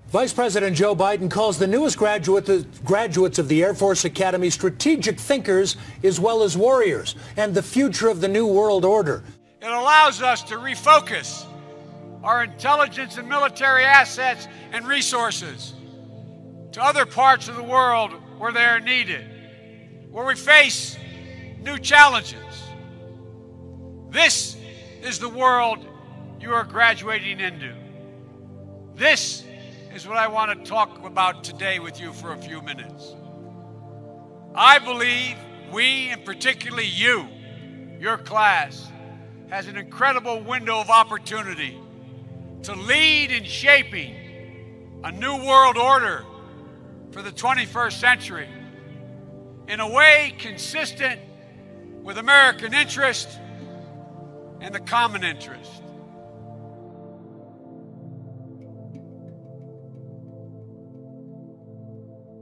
Vice President Joe Biden calls the newest graduates of the Air Force Academy strategic thinkers as well as warriors, and the future of the new world order. It allows us to refocus our intelligence and military assets and resources to other parts of the world where they are needed, where we face new challenges. This is the world you are graduating into. This is what I want to talk about today with you for a few minutes. I believe we, and particularly you, your class, has an incredible window of opportunity to lead in shaping a new world order for the 21st century in a way consistent with American interest and the common interest.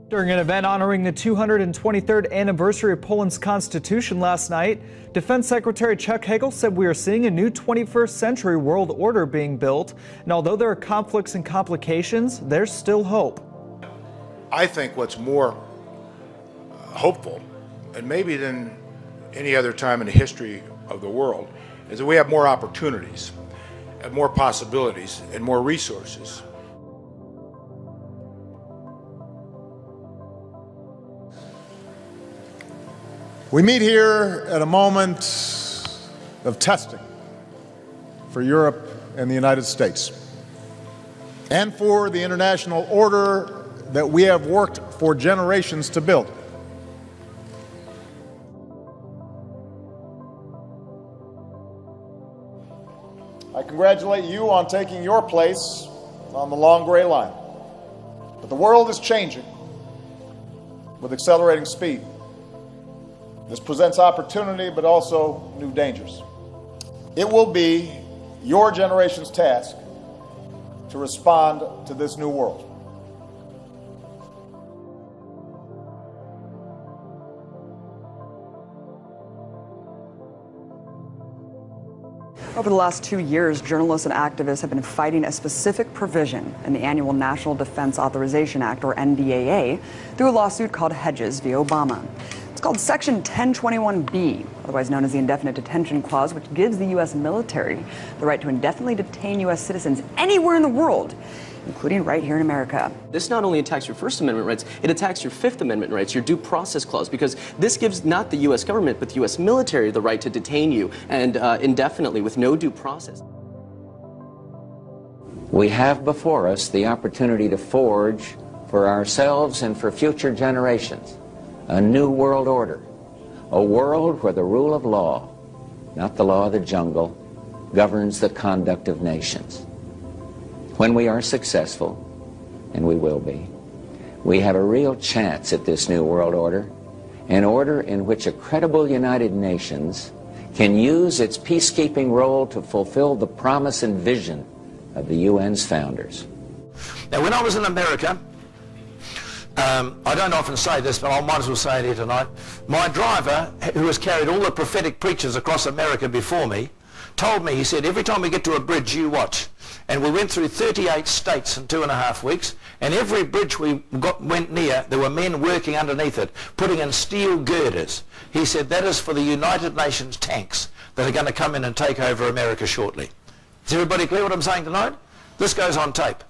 During an event honoring the 223rd anniversary of Poland's constitution last night, Defense Secretary Chuck Hagel said we are seeing a new 21st century world order being built. And although there are conflicts and complications, there's still hope. I think what's more hopeful, and maybe than any other time in the history of the world, is that we have more opportunities, and more possibilities, and more resources. We meet here at a moment of testing for Europe and the United States, and for the international order that we have worked for generations to build. I congratulate you on taking your place on the long gray line. But the world is changing with accelerating speed. This presents opportunity, but also new dangers. It will be your generation's task to respond to this new world. Over the last 2 years, journalists and activists have been fighting a specific provision in the annual National Defense Authorization Act, or NDAA, through a lawsuit called Hedges v. Obama. It's called Section 1021B, otherwise known as the Indefinite Detention Clause, which gives the U.S. military the right to indefinitely detain U.S. citizens anywhere in the world, including right here in America. This not only attacks your First Amendment rights, it attacks your Fifth Amendment rights, your Due Process Clause, because this gives not the U.S. government, but the U.S. military the right to detain you and indefinitely with no due process. We have before us the opportunity to forge for ourselves and for future generations a new world order, a world where the rule of law, not the law of the jungle, governs the conduct of nations. When we are successful, and we will be, we have a real chance at this new world order, an order in which a credible United Nations can use its peacekeeping role to fulfill the promise and vision of the UN's founders. Now, when I was in America, I don't often say this, but I might as well say it here tonight. My driver, who has carried all the prophetic preachers across America before me, told me, he said, every time we get to a bridge, you watch. And we went through 38 states in 2.5 weeks, and every bridge we went near, there were men working underneath it, putting in steel girders. He said, that is for the United Nations tanks that are going to come in and take over America shortly. Is everybody clear what I'm saying tonight? This goes on tape.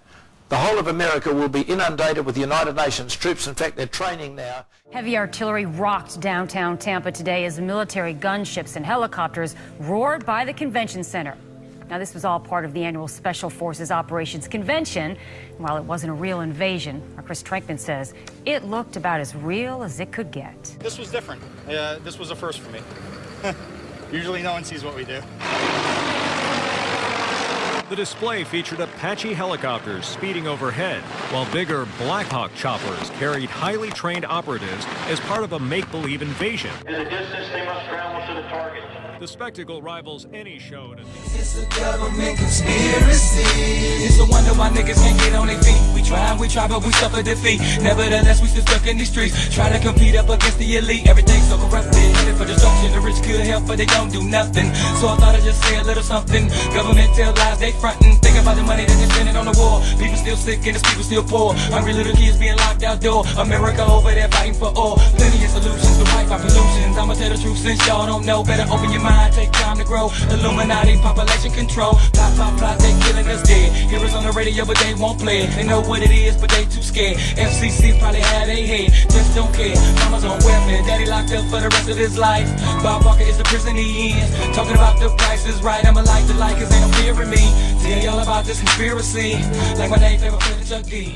The whole of America will be inundated with the United Nations troops. In fact, they're training now. Heavy artillery rocked downtown Tampa today as military gunships and helicopters roared by the convention center. Now, this was all part of the annual Special Forces Operations Convention. While it wasn't a real invasion, our Chris Trankman says it looked about as real as it could get. This was different. This was a first for me. Usually no one sees what we do. The display featured Apache helicopters speeding overhead, while bigger Black Hawk choppers carried highly trained operatives as part of a make-believe invasion. In the distance, they must travel to the target. The spectacle rivals any show at a It's a government conspiracy. It's a wonder why niggas can't get on their feet. We try, but we suffer defeat. Nevertheless, we still stuck in these streets, trying to compete up against the elite. Everything's so corrupted, headed for destruction. The rich could help, but they don't do nothing. So I thought I'd just say a little something. Government tell lies, they frontin'. Think about the money that they're spending on the war. People still sick and the people still poor. Hungry little kids being locked outdoor. America over there fighting for all. Plenty of solutions to fight by pollutions. I'ma tell the truth since y'all don't know. Better open your mind, take time to grow. Illuminati, population control. Plot, they killing us dead. Heroes on the radio, but they won't play it. They know what it is, but they too scared. FCC probably had a head, just don't care. Mama's on welfare, daddy locked up for the rest of his life. Bob Barker is the prison he in. Talking about the price is right. I'ma like the light, cause ain't no fear in me. Tell y'all about this conspiracy. Like my name, favorite player, Chuck D.